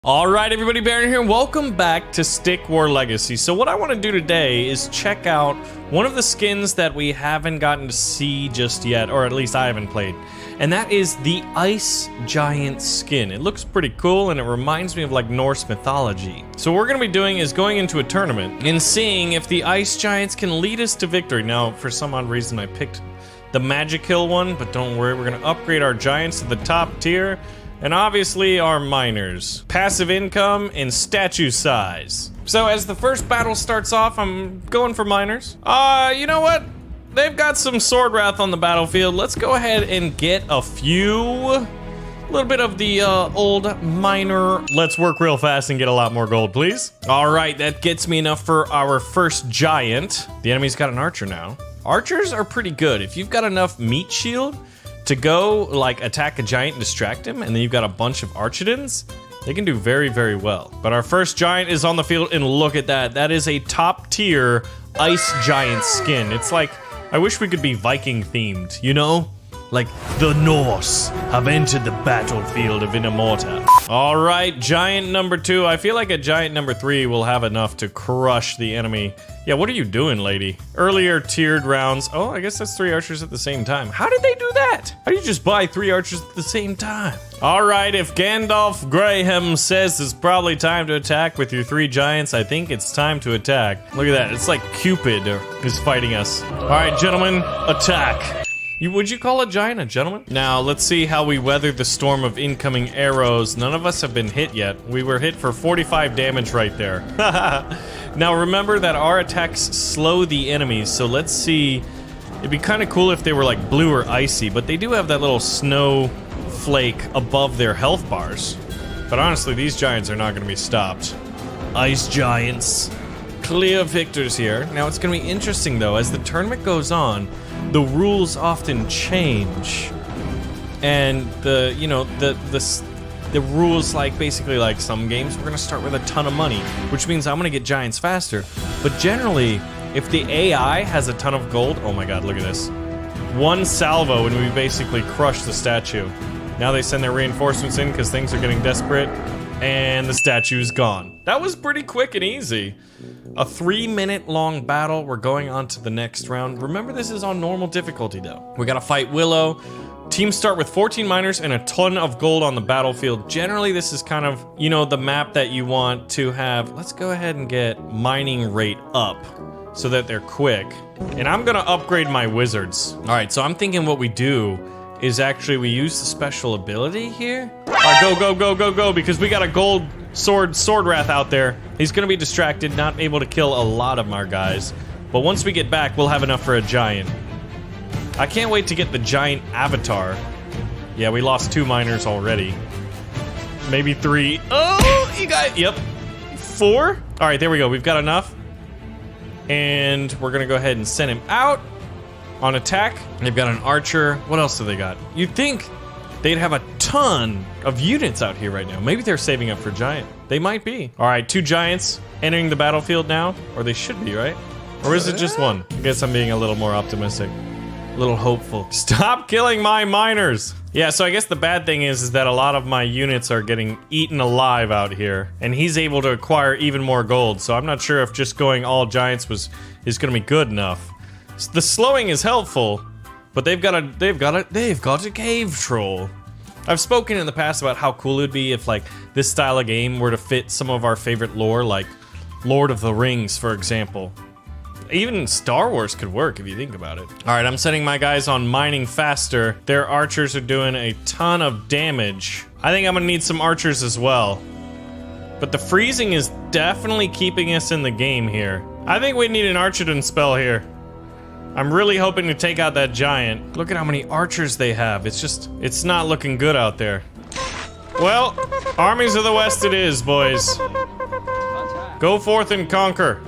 Alright everybody, Baron here, welcome back to Stick War Legacy. So what I want to do today is check out one of the skins that we haven't gotten to see just yet, or at least I haven't played. And that is the Ice Giant skin. It looks pretty cool and it reminds me of like Norse mythology. So what we're going to be doing is going into a tournament and seeing if the Ice Giants can lead us to victory. Now, for some odd reason I picked the Magic Hill one, but don't worry, we're going to upgrade our Giants to the top tier. And obviously our miners. Passive income and statue size. So as the first battle starts off, I'm going for miners. You know what? They've got some Sword Wrath on the battlefield. Let's go ahead and get a little bit of the old miner. Let's work real fast and get a lot more gold, please. All right, that gets me enough for our first giant. The enemy's got an archer now. Archers are pretty good. If you've got enough meat shield to go like attack a giant and distract him, and then you've got a bunch of Archidons, they can do very, very well. But our first giant is on the field, and look at that. That is a top tier Ice Giant skin. It's like, I wish we could be Viking themed, you know? Like, the Norse have entered the battlefield of Inamorta. All right, giant number 2. I feel like a giant number 3 will have enough to crush the enemy. Yeah, what are you doing, lady? Earlier tiered rounds. Oh, I guess that's 3 archers at the same time. How did they do that? How do you just buy 3 archers at the same time? All right, if Gandalf Graham says it's probably time to attack with your 3 giants, I think it's time to attack. Look at that, it's like Cupid is fighting us. All right, gentlemen, attack. Would you call a giant a gentleman? Now, let's see how we weather the storm of incoming arrows. None of us have been hit yet. We were hit for 45 damage right there. Now, remember that our attacks slow the enemies, so let's see. It'd be kind of cool if they were like blue or icy, but they do have that little snow flake above their health bars. But honestly, these giants are not going to be stopped. Ice Giants. Clear victors here. Now, it's going to be interesting, though, as the tournament goes on, the rules often change, and the rules, like basically like some games we're gonna start with a ton of money, which means I'm gonna get giants faster. But generally, if the AI has a ton of gold, oh my god, look at this. One salvo and we basically crush the statue. Now they send their reinforcements in because things are getting desperate, and the statue's gone. That was pretty quick and easy. A 3-minute long battle. We're going on to the next round. Remember, this is on normal difficulty though. We gotta fight Willow. Teams start with 14 miners and a ton of gold on the battlefield. Generally, this is kind of, you know, the map that you want to have. Let's go ahead and get mining rate up so that they're quick. And I'm gonna upgrade my wizards. All right, so I'm thinking what we do is actually we use the special ability here. All right, go, go, go, go, go, because we got a gold Sword Wrath out there. He's gonna be distracted, not able to kill a lot of our guys. But once we get back, we'll have enough for a giant. I can't wait to get the giant avatar. Yeah, we lost 2 miners already. Maybe 3. Oh, you got, yep. 4? All right, there we go. We've got enough. And we're gonna go ahead and send him out on attack. They've got an archer. What else do they got? You'd think they'd have a ton of units out here right now. Maybe they're saving up for giant. They might be. All right, 2 giants entering the battlefield now. Or they should be, right? Or is it just 1? I guess I'm being a little more optimistic. A little hopeful. Stop killing my miners! Yeah, so I guess the bad thing is that a lot of my units are getting eaten alive out here. And he's able to acquire even more gold. So I'm not sure if just going all giants is gonna be good enough. The slowing is helpful, but they've got a cave troll. I've spoken in the past about how cool it would be if like this style of game were to fit some of our favorite lore, like Lord of the Rings, for example. Even Star Wars could work if you think about it. All right, I'm sending my guys on mining faster. Their archers are doing a ton of damage. I think I'm gonna need some archers as well. But the freezing is definitely keeping us in the game here. I think we need an Archidon spell here. I'm really hoping to take out that giant. Look at how many archers they have. It's not looking good out there. Well, armies of the West it is, boys. Go forth and conquer.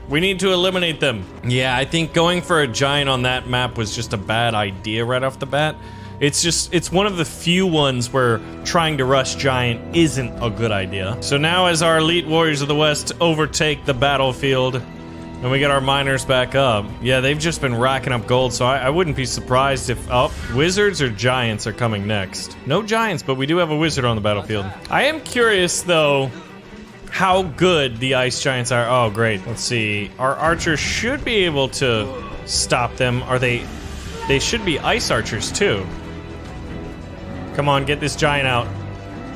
We need to eliminate them. Yeah, I think going for a giant on that map was just a bad idea right off the bat. It's one of the few ones where trying to rush giant isn't a good idea. So now as our elite warriors of the West overtake the battlefield, and And we get our miners back up. Yeah, they've just been racking up gold, so I wouldn't be surprised if... Oh, wizards or giants are coming next. No giants, but we do have a wizard on the battlefield. I am curious, though, how good the ice giants are. Oh, great. Let's see. Our archers should be able to stop them. Are they... They should be ice archers, too. Come on, get this giant out.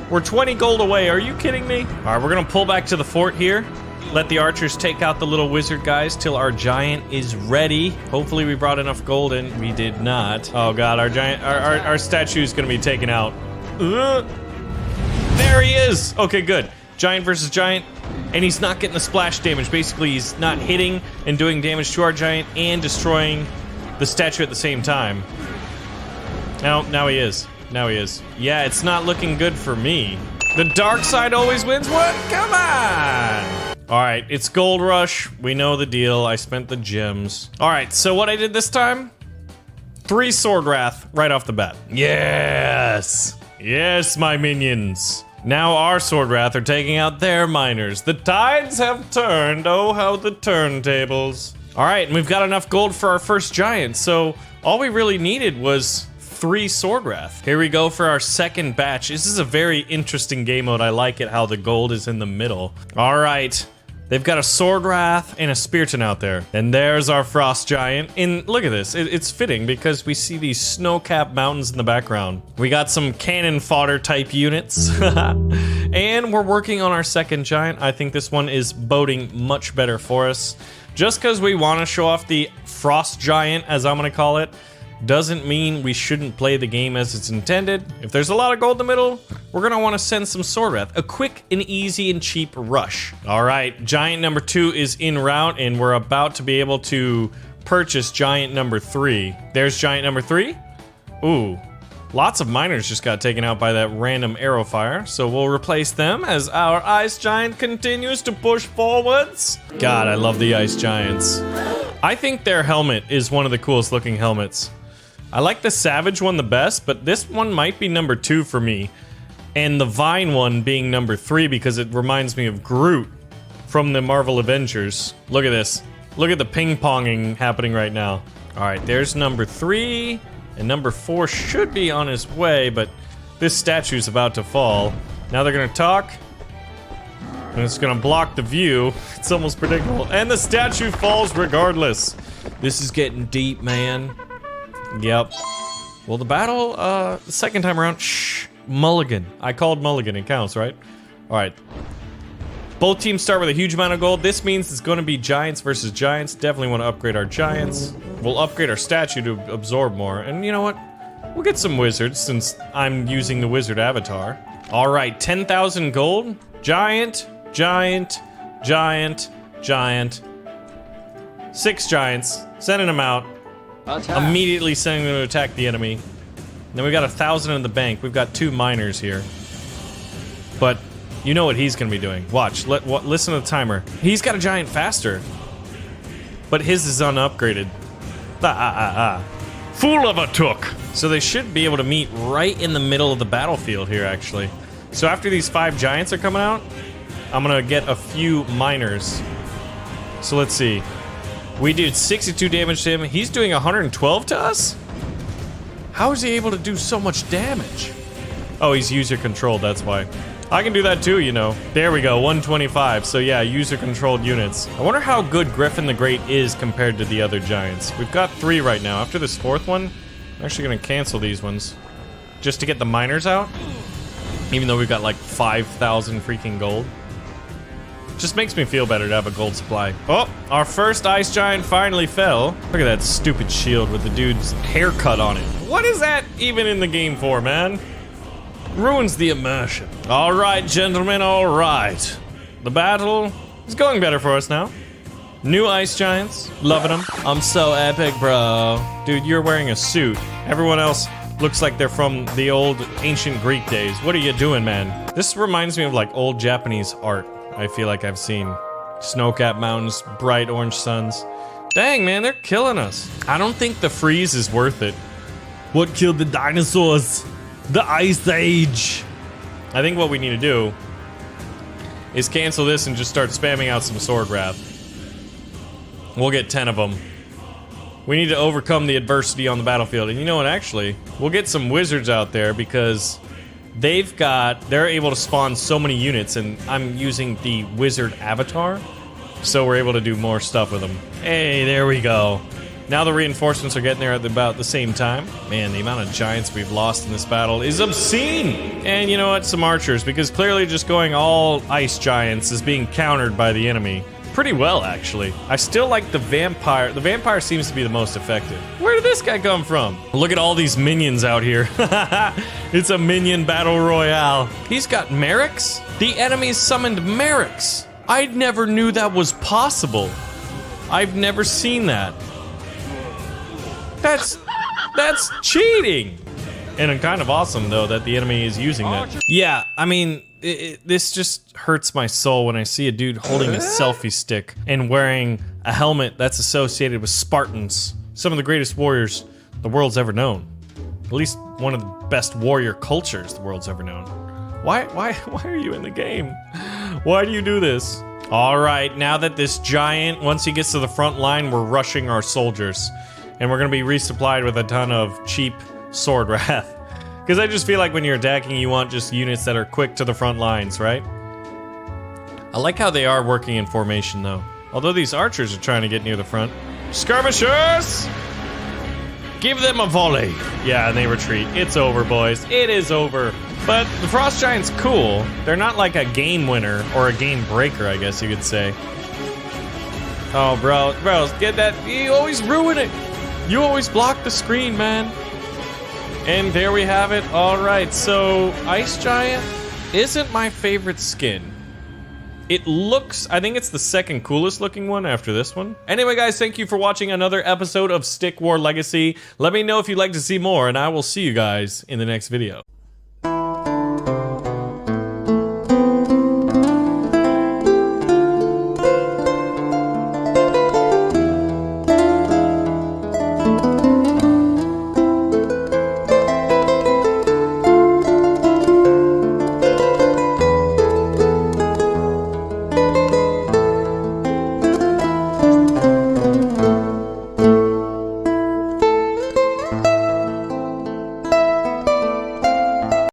We're 20 gold away. Are you kidding me? All right, we're going to pull back to the fort here. Let the archers take out the little wizard guys till our giant is ready. Hopefully we brought enough gold in. We did not. Oh god, our giant, our statue is gonna be taken out. There he is. Okay, good. Giant versus giant, and he's not getting the splash damage. Basically, he's not hitting and doing damage to our giant and destroying the statue at the same time. Now he is. Now he is. Yeah, it's not looking good for me. The dark side always wins. What? Come on! Alright, it's Gold Rush. We know the deal. I spent the gems. Alright, so what I did this time? 3 Sword Wrath right off the bat. Yes! Yes, my minions. Now our Sword Wrath are taking out their miners. The tides have turned. Oh, how the turntables. Alright, and we've got enough gold for our first giant, so all we really needed was 3 Sword Wrath. Here we go for our second batch. This is a very interesting game mode. I like it how the gold is in the middle. Alright. They've got a Sword Wrath and a Spearton out there. And there's our Frost Giant. And look at this. It's fitting because we see these snow-capped mountains in the background. We got some cannon fodder type units. And we're working on our second giant. I think this one is boding much better for us. Just because we want to show off the Frost Giant, as I'm going to call it, doesn't mean we shouldn't play the game as it's intended. If there's a lot of gold in the middle, we're gonna want to send some Sword Wrath. A quick and easy and cheap rush. All right, giant number 2 is en route, and we're about to be able to purchase giant number 3. There's giant number 3. Ooh, lots of miners just got taken out by that random arrow fire, so we'll replace them as our ice giant continues to push forwards. God, I love the ice giants. I think their helmet is one of the coolest looking helmets. I like the Savage one the best, but this one might be number 2 for me. And the Vine one being number 3 because it reminds me of Groot from the Marvel Avengers. Look at this. Look at the ping-ponging happening right now. Alright, there's number 3. And number 4 should be on his way, but this statue's about to fall. Now they're gonna talk. And it's gonna block the view. It's almost predictable. And the statue falls regardless. This is getting deep, man. Yep. Well, the battle, the second time around, shh, mulligan. I called mulligan, it counts, right? Alright. Both teams start with a huge amount of gold. This means it's gonna be giants versus giants. Definitely want to upgrade our giants. We'll upgrade our statue to absorb more. And you know what? We'll get some wizards since I'm using the wizard avatar. Alright, 10,000 gold. Giant, giant, giant, giant. 6 giants. Sending them out. Attack. Immediately sending them to attack the enemy. Then we got 1,000 in the bank. We've got 2 miners here. But you know what he's gonna be doing. Watch. Listen to the timer. He's got a giant faster. But his is unupgraded. Fool of a took. So they should be able to meet right in the middle of the battlefield here, actually. So after these 5 giants are coming out, I'm gonna get a few miners. So let's see. We did 62 damage to him. He's doing 112 to us? How is he able to do so much damage? Oh, he's user controlled, that's why. I can do that too, you know. There we go, 125. So yeah, user controlled units. I wonder how good Griffin the Great is compared to the other giants. We've got 3 right now. After this 4th one, I'm actually gonna cancel these ones. Just to get the miners out. Even though we've got like 5,000 freaking gold. Just makes me feel better to have a gold supply. Oh, our first ice giant finally fell. Look at that stupid shield with the dude's haircut on it. What is that even in the game for, man? Ruins the immersion. All right, gentlemen, all right. The battle is going better for us now. New ice giants, loving them. I'm so epic, bro. Dude, you're wearing a suit. Everyone else looks like they're from the old ancient Greek days. What are you doing, man? This reminds me of like old Japanese art. I feel like I've seen snow-capped mountains, bright orange suns. Dang, man, they're killing us. I don't think the freeze is worth it. What killed the dinosaurs? The Ice Age. I think what we need to do is cancel this and just start spamming out some Sword Wrath. We'll get 10 of them. We need to overcome the adversity on the battlefield. And you know what, actually, we'll get some wizards out there because they're able to spawn so many units, and I'm using the wizard avatar, so we're able to do more stuff with them. Hey, there we go. Now the reinforcements are getting there at about the same time. Man, the amount of giants we've lost in this battle is obscene! And you know what, some archers, because clearly just going all ice giants is being countered by the enemy. Pretty well, actually. I still like the vampire. The vampire seems to be the most effective. Where did this guy come from? Look at all these minions out here. It's a minion battle royale. He's got Merrics? The enemies summoned Merrics. I never knew that was possible. I've never seen that. That's cheating. And kind of awesome, though, that the enemy is using that. Yeah, I mean, this just hurts my soul when I see a dude holding a selfie stick and wearing a helmet that's associated with Spartans, some of the greatest warriors the world's ever known. At least one of the best warrior cultures the world's ever known. Why are you in the game? Why do you do this? All right, now that this giant, once he gets to the front line, we're rushing our soldiers. And we're gonna be resupplied with a ton of cheap sword wrath. Because I just feel like when you're attacking, you want just units that are quick to the front lines, right? I like how they are working in formation, though. Although these archers are trying to get near the front. Skirmishers! Give them a volley! Yeah, and they retreat. It's over, boys. It is over. But the Frost Giant's cool. They're not like a game winner, or a game breaker, I guess you could say. Oh, bro, get that. You always ruin it. You always block the screen, man. And there we have it. Alright, so Ice Giant isn't my favorite skin. It looks, I think it's the second coolest looking one after this one. Anyway, guys, thank you for watching another episode of Stick War Legacy. Let me know if you'd like to see more, and I will see you guys in the next video.